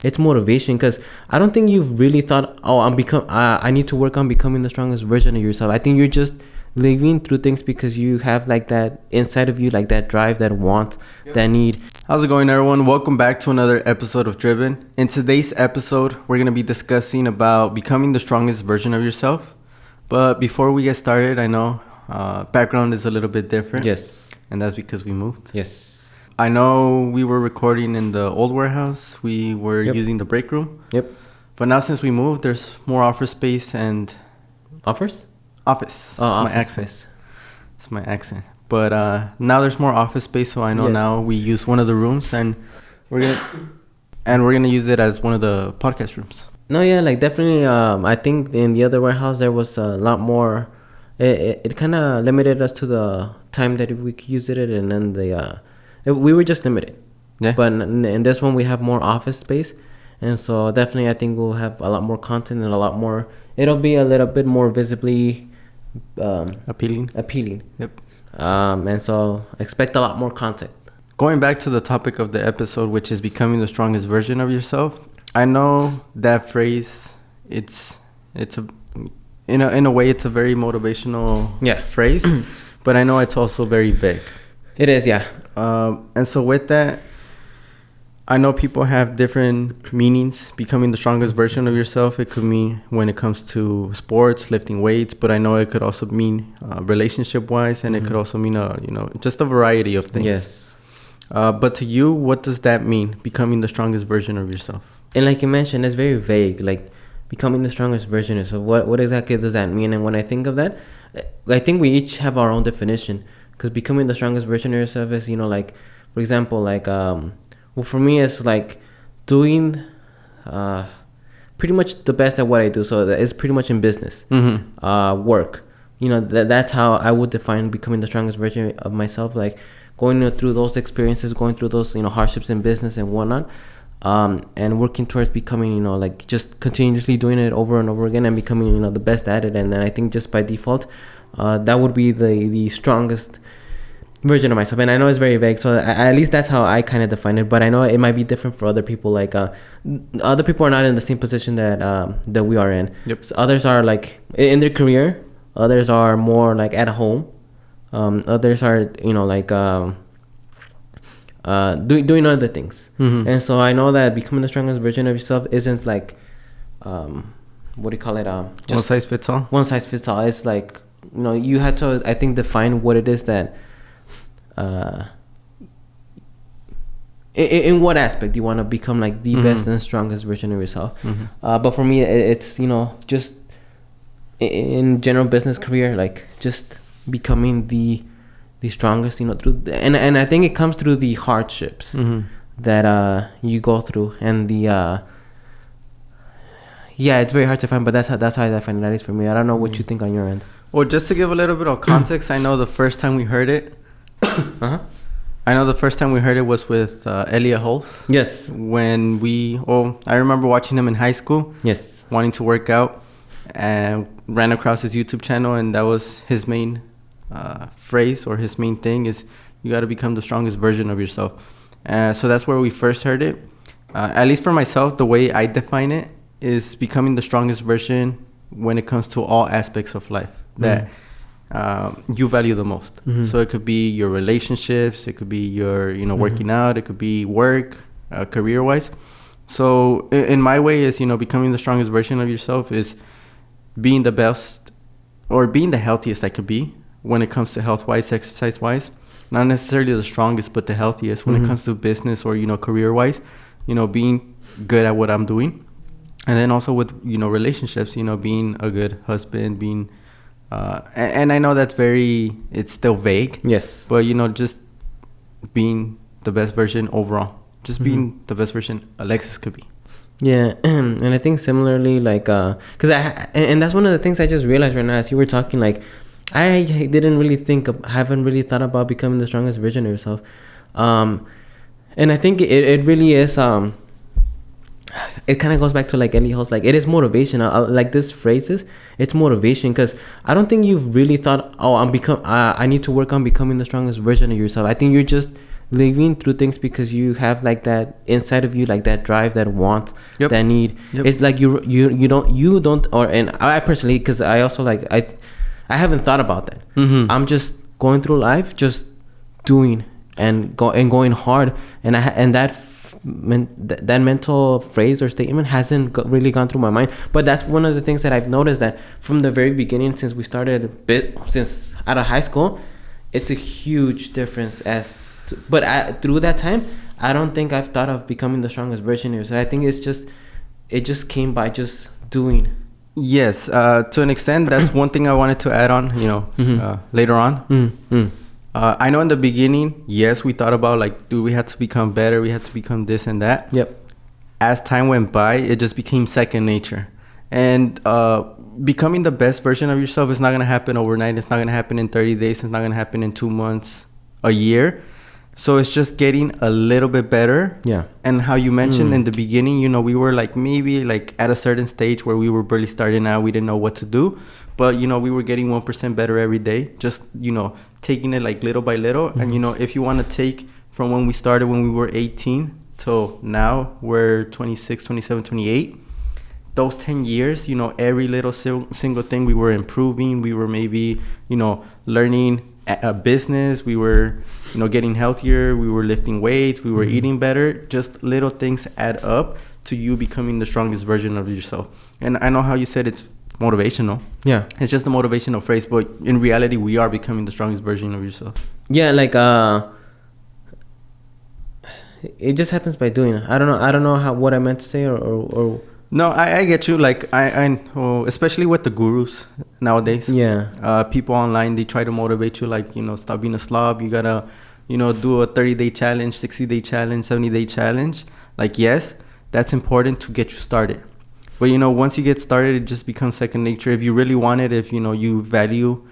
it's motivation, because I don't think you've really thought, oh, I need to work on becoming the strongest version of yourself. I think you're just living through things because you have like that inside of you, like that drive, that want, that need. How's it going, everyone? Welcome back to another episode of Driven. In today's episode, we're going to be discussing about becoming the strongest version of yourself. But before we get started, I know background is a little bit different. Yes. And that's because we moved. Yes. I know we were recording in the old warehouse. We were using the break room. Yep. But now since we moved, there's more office space and... Office. It's office my accent. space. It's my accent. But now there's more office space, so I know now we use one of the rooms, and we're gonna use it as one of the podcast rooms. No, yeah, like definitely. I think in the other warehouse there was a lot more. It kind of limited us to the time that we could use it, and then we were just limited. Yeah. But in this one we have more office space, and so definitely I think we'll have a lot more content and a lot more. It'll be a little bit more visibly appealing. Yep. And so expect a lot more content. Going back to the topic of the episode, which is becoming the strongest version of yourself. I know that phrase. It's in a way it's a very motivational phrase, but I know it's also very vague. It is, yeah. And so with that, I know people have different meanings. Becoming the strongest version of yourself, it could mean when it comes to sports, lifting weights, but I know it could also mean relationship-wise, and it could also mean just a variety of things. Yes. But to you, what does that mean? Becoming the strongest version of yourself. And like you mentioned, it's very vague. Like becoming the strongest version of yourself. What exactly does that mean? And when I think of that, I think we each have our own definition. Because becoming the strongest version of yourself is, like, for example, like well, for me, it's like doing pretty much the best at what I do. So it's pretty much in business, work. That's how I would define becoming the strongest version of myself. Like going through those experiences, going through those, hardships in business and whatnot, and working towards becoming, like just continuously doing it over and over again and becoming, the best at it. And then I think just by default, that would be the strongest version of myself. And I know it's very vague, so at least that's how I kind of define it, but I know it might be different for other people. Like other people are not in the same position that we are in. Yep. So others are like in their career, others are more like at home, others are like doing other things. And so I know that becoming the strongest version of yourself isn't like what do you call it, just one size fits all. It's like, you have to, I think, define what it is that in what aspect you want to become like the best and strongest version of yourself. But for me, it's just in general business career, like just becoming the strongest, through and I think it comes through the hardships that you go through, and the it's very hard to find, but that's how I find it, at least for me. I don't know what you think on your end. Well, just to give a little bit of context, I know the first time we heard it. I know the first time we heard it was with Elliot Holtz. Yes. When I remember watching him in high school. Yes. Wanting to work out, and ran across his YouTube channel, and that was his main phrase, or his main thing is you got to become the strongest version of yourself. So that's where we first heard it. At least for myself, the way I define it is becoming the strongest version when it comes to all aspects of life that you value the most. So it could be your relationships, it could be your working out, it could be work, career wise. So in my way is becoming the strongest version of yourself is being the best or being the healthiest I could be when it comes to health wise, exercise wise. Not necessarily the strongest, but the healthiest when it comes to business or career wise, being good at what I'm doing. And then also with relationships, being a good husband, being and I know that's it's still vague. Yes. But just being the best version overall, just being the best version Alexis could be. Yeah, and I think similarly, like, because and that's one of the things I just realized right now as you were talking. Like, I haven't really thought about becoming the strongest version of yourself, and I think it really is. It kind of goes back to like Ellie Holtz, like it is motivation. Like this phrases, it's motivation, because I don't think you've really thought, oh, I need to work on becoming the strongest version of yourself. I think you're just living through things because you have like that inside of you, like that drive, that want, that need. It's like you don't or, and I personally, because I also like I haven't thought about that. I'm just going through life, just doing and going hard, and that mental phrase or statement hasn't really gone through my mind. But that's one of the things that I've noticed, that from the very beginning, since we started since out of high school, it's a huge difference. But through that time, I don't think I've thought of becoming the strongest version here. So I think it just came by just doing. Yes, to an extent, that's one thing I wanted to add on, later on. I know in the beginning, yes, we thought about like, we had to become better, we had to become this and that. As time went by, it just became second nature. And becoming the best version of yourself is not going to happen overnight. It's not going to happen in 30 days. It's not going to happen in 2 months, a year. So it's just getting a little bit better. And how you mentioned in the beginning, we were like maybe like at a certain stage where we were barely starting out. We didn't know what to do. But, we were getting 1% better every day. Just, taking it like little by little. And, if you want to take from when we started when we were 18 till now, we're 26, 27, 28. Those 10 years, every little single thing we were improving. We were maybe, learning a business. We were, getting healthier. We were lifting weights. We were eating better. Just little things add up to you becoming the strongest version of yourself. And I know how you said it's motivational. It's just a motivational phrase, but in reality, we are becoming the strongest version of yourself. Like it just happens by doing. I don't know what I meant to say or No, I get you. Like I especially with the gurus nowadays. People online, they try to motivate you, like, stop being a slob. You gotta, do a 30-day challenge, 60-day challenge, 70-day challenge. Like, yes, that's important to get you started. But, once you get started, it just becomes second nature. If you really want it, if, you value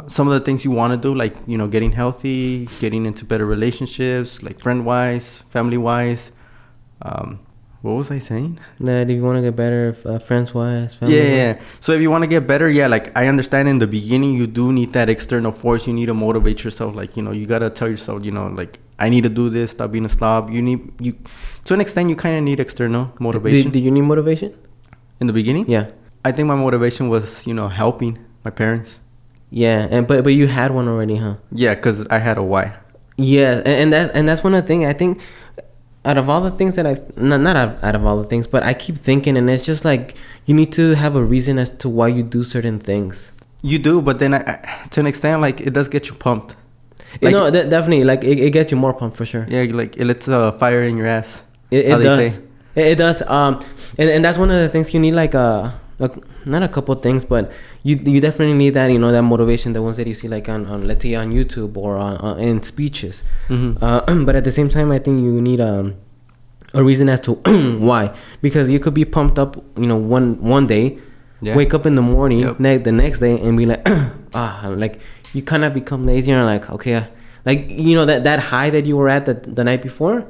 some of the things you want to do, like, getting healthy, getting into better relationships, like friend-wise, family-wise. What was I saying? That if you want to get better, friends-wise, family-wise. So if you want to get better, like, I understand in the beginning, you do need that external force. You need to motivate yourself. Like, you got to tell yourself, like, I need to do this, stop being a slob. To an extent, you kind of need external motivation. Did you need motivation? In the beginning? Yeah. I think my motivation was, helping my parents. Yeah, but you had one already, huh? Yeah, because I had a why. Yeah, and that's one of the things, I think, out of all the things that I've... Not out of all the things, but I keep thinking, and it's just like, you need to have a reason as to why you do certain things. You do, but then to an extent, like, it does get you pumped. Like, definitely, like, it gets you more pumped for sure. Yeah, like, it lets a fire in your ass. It does. It does. And that's one of the things you need, like, not a couple things, but you definitely need that, that motivation, the ones that you see, like, on let's say on YouTube or on in speeches. But at the same time, I think you need a reason as to why, because you could be pumped up, one day, wake up in the morning, the next day, and be like, like, you kind of become lazy and like, okay, like, that high that you were at the night before,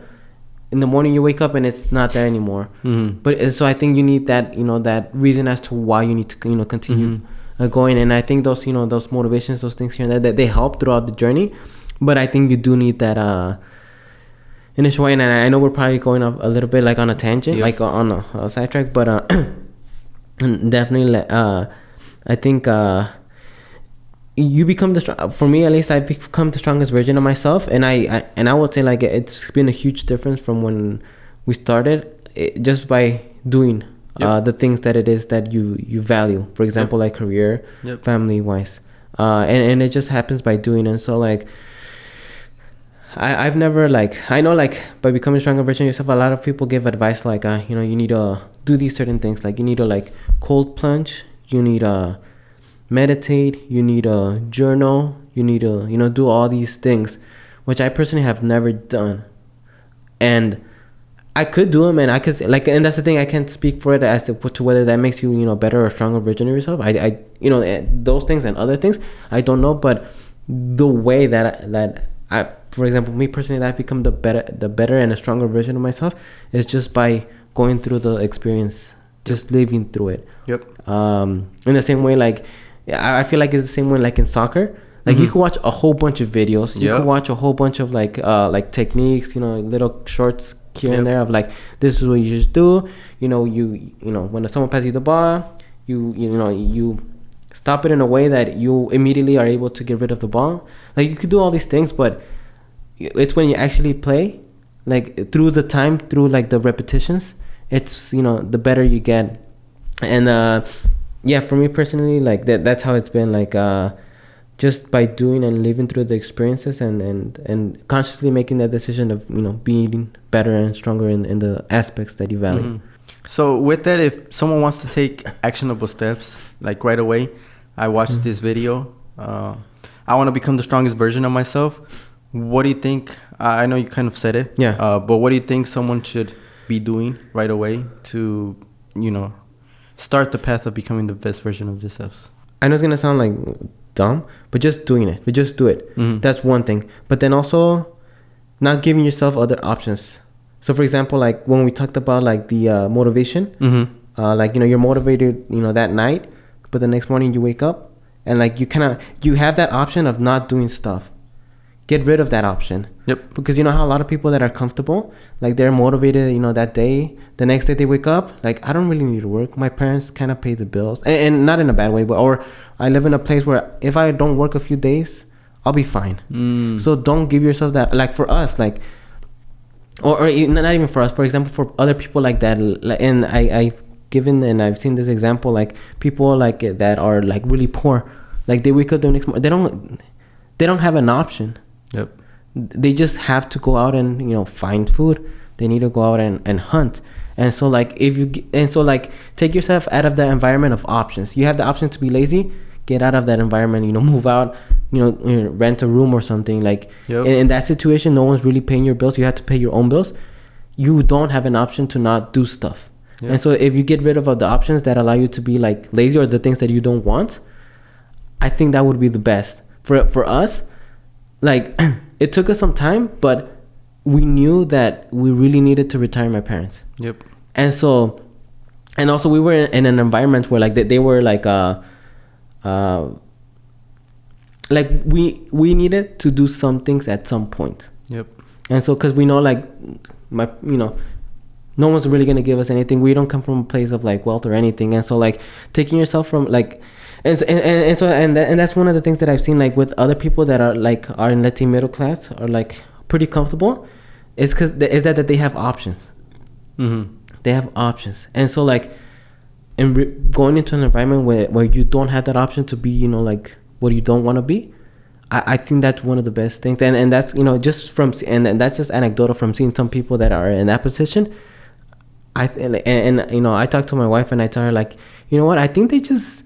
in the morning you wake up and it's not there anymore. But so I think you need that, that reason as to why you need to, continue going. And I think those, those motivations, those things here that they help throughout the journey. But I think you do need that initial way. And I know we're probably going off a little bit like on a tangent, like on a sidetrack, but definitely, I think you become for me at least, I've become the strongest version of myself, and I would say, like, it's been a huge difference from when we started, just by doing the things that it is that you value, for example, like career, family wise, and it just happens by doing. And so, like, I've never, like, I know, like, by becoming a stronger version of yourself, a lot of people give advice like, you need to do these certain things, like, you need to, like, cold plunge, you need to meditate, you need a journal, you need to do all these things, which I personally have never done. And I could do them, and I could, like, and that's the thing, I can't speak for it as to whether that makes you better or stronger version of yourself. I those things and other things I don't know, but the way that I, for example, me personally, that I've become the better and a stronger version of myself is just by going through the experience, just living through it. In the same way, like, I feel like it's the same way, like in soccer, Like you could watch a whole bunch of videos. You Yep. could watch a whole bunch of like techniques, little shorts here and there of like, this is what you just do. When someone passes you the ball, you stop it in a way that you immediately are able to get rid of the ball. Like you could do all these things, but it's when you actually play, like through the time, through like the repetitions, it's the better you get. And for me personally, like that's how it's been, like just by doing and living through the experiences and consciously making that decision of being better and stronger in the aspects that you value. So with that, if someone wants to take actionable steps like right away, I watched this video, I want to become the strongest version of myself. What do you think? I know you kind of said it, but what do you think someone should be doing right away to start the path of becoming the best version of themselves? I know it's gonna sound like dumb, but just doing it. But just do it. That's one thing. But then also not giving yourself other options. So for example, like when we talked about like the motivation, like you're motivated that night, but the next morning you wake up and like you have that option of not doing stuff. Get rid of that option. Yep. Because how a lot of people that are comfortable, like they're motivated that day, the next day they wake up like, I don't really need to work, my parents kind of pay the bills, and not in a bad way, but or I live in a place where if I don't work a few days, I'll be fine. So don't give yourself that. Like for us, like or not even for us, for example, for other people like that. And I've given and I've seen this example, like people like that are like really poor, like they wake up the next morning, they don't have an option. Yep. They just have to go out and find food. They need to go out and hunt. And so like take yourself out of the environment of options. You have the option to be lazy, get out of that environment, move out, rent a room or something. Like in that situation, no one's really paying your bills, you have to pay your own bills. You don't have an option to not do stuff. And so if you get rid of the options that allow you to be like lazy, or the things that you don't want, I think that would be the best for us. Like it took us some time, but we knew that we really needed to retire my parents. Yep. And so, and also we were in an environment where like they were like like we needed to do some things at some point. Yep. And so, because we know like no one's really gonna give us anything. We don't come from a place of like wealth or anything. And so like taking yourself from like and that's one of the things that I've seen like with other people that are in, let's say, middle class, or like pretty comfortable, is because that they have options. They have options. And so like going into an environment where you don't have that option to be like what you don't want to be, I think that's one of the best things. And that's just from and that's just anecdotal from seeing some people that are in that position. I talk to my wife and I tell her like, what, I think they just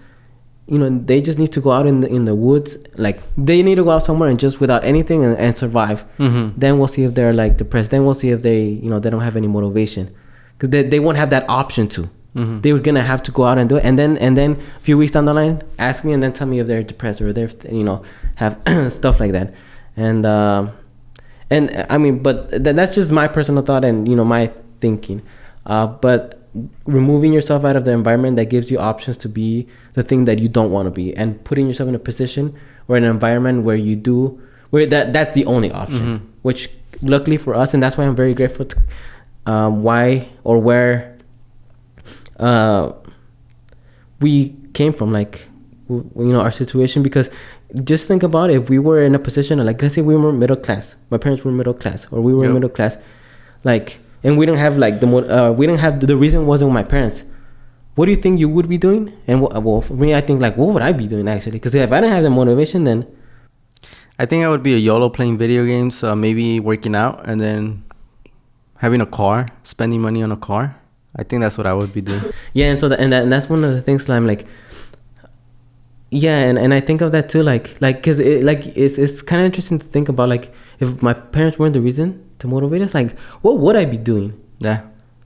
need to go out in the woods. Like they need to go out somewhere and just without anything and survive. Then we'll see if they're like depressed. Then we'll see if they they don't have any motivation, because they won't have that option to. They were gonna have to go out and do it, and then a few weeks down the line, ask me and then tell me if they're depressed or they're have stuff like that. And I mean, but that's just my personal thought and my thinking. But removing yourself out of the environment that gives you options to be the thing that you don't want to be, and putting yourself in a position or an environment where that's the only option, which luckily for us, and that's why I'm very grateful to where we came from, like our situation. Because just think about it, if we were in a position of like, let's say we were middle class, my parents were middle class, or we were middle class, like, and we didn't have like the reason wasn't my parents, what do you think you would be doing? And well, for me, I think like, what would I be doing actually? Because if I didn't have the motivation, then I think I would be a YOLO, playing video games, maybe working out, and then having a car, spending money on a car. I think that's what I would be doing. Yeah, and so and that's one of the things that I'm like, yeah, and I think of that too, like because it's kind of interesting to think about, like, if my parents weren't the reason to motivate us, like, what would I be doing? Yeah.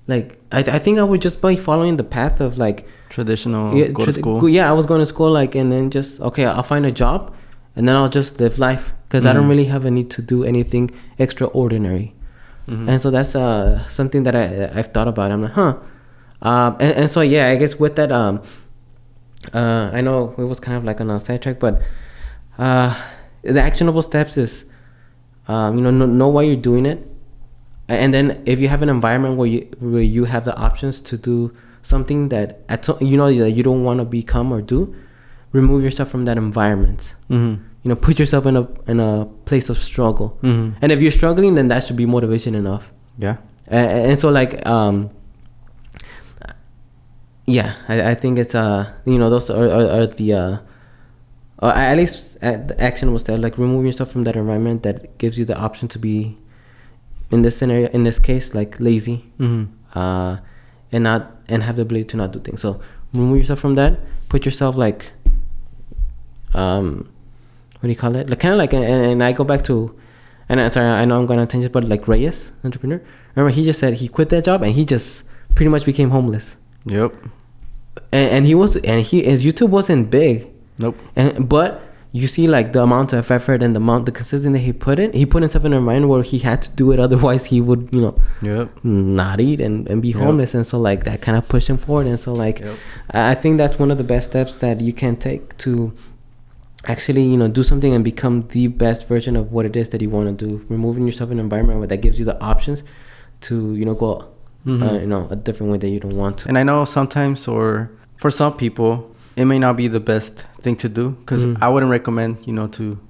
Like, I think I would just be following the path of like traditional, go to school. I was going to school, like, and then just, okay, I'll find a job and then I'll just live life, because I don't really have a need to do anything extraordinary. And so that's something that I've thought about. I'm like, and so yeah, I guess with that, I know it was kind of like on a sidetrack, but the actionable steps is, know why you're doing it. And then if you have an environment where you have the options to do something that that you don't want to become or do, remove yourself from that environment. Put yourself in a place of struggle. And if you're struggling, then that should be motivation enough. Yeah. And so like I think it's those are the at least at the actionable step, like remove yourself from that environment that gives you the option to be, in this scenario, in this case, like lazy, and have the ability to not do things. So remove yourself from that. Put yourself like, what do you call it? Like kind of like, and I go back to, and sorry, I know I'm going to tangent, but like Reyes, entrepreneur. Remember, he just said he quit that job and he just pretty much became homeless. Yep. And his YouTube wasn't big. Nope. But you see like the amount of effort and the consistency that he put himself in a mind where he had to do it, otherwise he would not eat and be homeless. And so like that kind of pushed him forward. And so like I think that's one of the best steps that you can take to actually do something and become the best version of what it is that you want to do. Removing yourself in an environment that gives you the options to go a different way that you don't want to. And I know sometimes, or for some people, it may not be the best thing to do, because I wouldn't recommend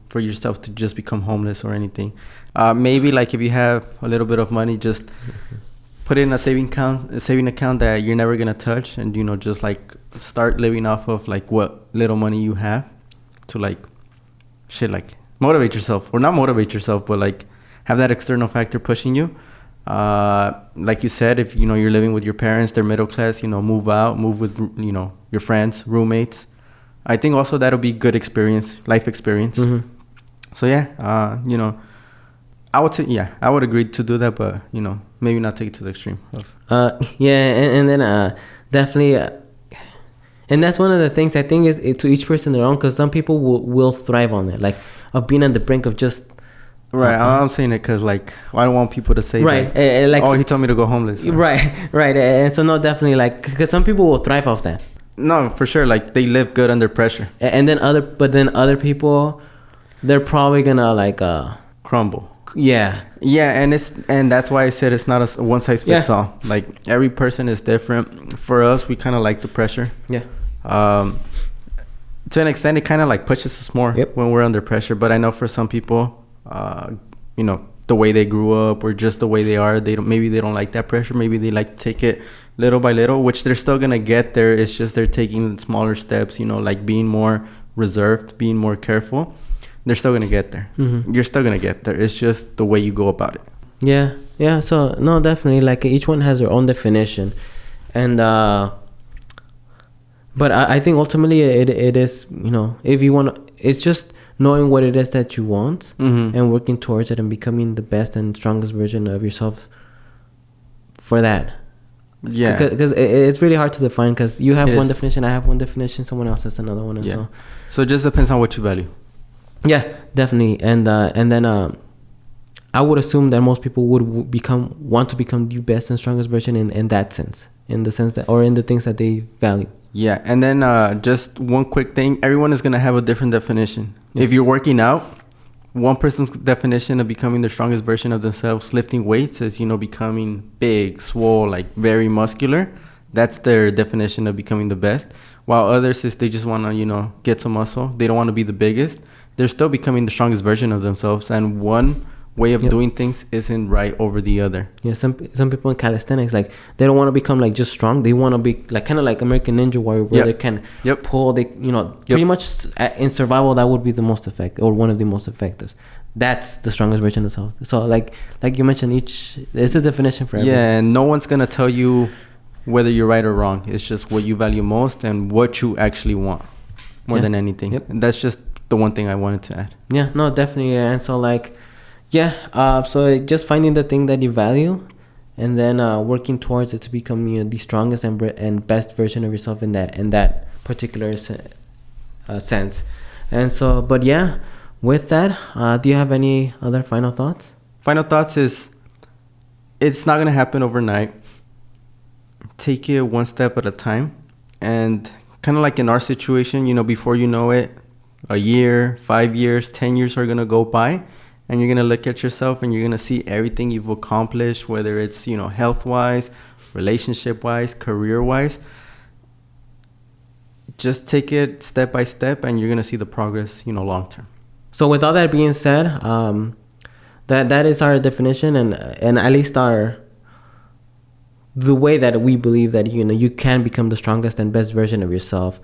for yourself to just become homeless or anything. Maybe like if you have a little bit of money, just put it in a saving account that you're never gonna touch, and just like start living off of like what little money you have, to like motivate yourself, or not motivate yourself, but like have that external factor pushing you. Like you said, if you're living with your parents, they're middle class, move with your friends, roommates. I think also that'll be good life experience. So I would say I would agree to do that, but maybe not take it to the extreme and then definitely and that's one of the things I think is to each person their own, because some people will thrive on it, like of being on the brink of just. Right, I'm saying it because like I don't want people to say he told me to go homeless. Right, and so no, definitely, like, because some people will thrive off that. No, for sure, like they live good under pressure. And then other people, they're probably gonna like crumble. Yeah, and that's why I said it's not a one size fits all. Like every person is different. For us, we kind of like the pressure. Yeah. To an extent, it kind of like pushes us more when we're under pressure. But I know for some people, the way they grew up or just the way they are, they don't like that pressure. Maybe they like to take it little by little, which they're still gonna get there. It's just they're taking smaller steps, like being more reserved, being more careful. They're still gonna get there. You're still gonna get there. It's just the way you go about it. Yeah. So no, definitely, like each one has their own definition, and but I think ultimately it is, if you want, it's just knowing what it is that you want and working towards it and becoming the best and strongest version of yourself for that. Yeah. Because it's really hard to define, because you have one definition, I have one definition, someone else has another one. And so it just depends on what you value. Yeah, definitely. And then I would assume that most people would want to become the best and strongest version in that sense, in the sense that, or in the things that they value. Yeah, and then just one quick thing. Everyone is going to have a different definition. Yes. If you're working out, one person's definition of becoming the strongest version of themselves, lifting weights, is, becoming big, swole, like very muscular. That's their definition of becoming the best. While others is they just want to, get some muscle. They don't want to be the biggest. They're still becoming the strongest version of themselves. And one way of doing things isn't right over the other. Yeah, some people in calisthenics, like, they don't want to become like just strong. They want to be like kind of like American Ninja Warrior, where they can pull. They pretty much in survival, that would be the most effective, or one of the most effective. That's the strongest version of self. So like you mentioned, there's a definition for everyone. Yeah, and no one's gonna tell you whether you're right or wrong. It's just what you value most and what you actually want more than anything. And that's just the one thing I wanted to add. Yeah, no, definitely. And so like. So just finding the thing that you value, and then working towards it to become the strongest and best version of yourself in that particular sense. And so, but with that, do you have any other final thoughts? Final thoughts is, it's not gonna happen overnight. Take it one step at a time, and kind of like in our situation, before you know it, a year, 5 years, 10 years are going to go by, and you're going to look at yourself and you're going to see everything you've accomplished, whether it's, health wise, relationship wise, career wise. Just take it step by step and you're going to see the progress, long term. So with all that being said, that is our definition, and at least the way that we believe that you can become the strongest and best version of yourself.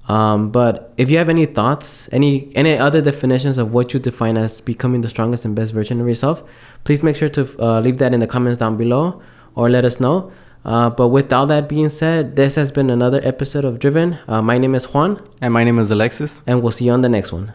But if you have any thoughts, any other definitions of what you define as becoming the strongest and best version of yourself, please make sure to leave that in the comments down below or let us know. But with all that being said, this has been another episode of Driven. My name is Juan. And my name is Alexis. And we'll see you on the next one.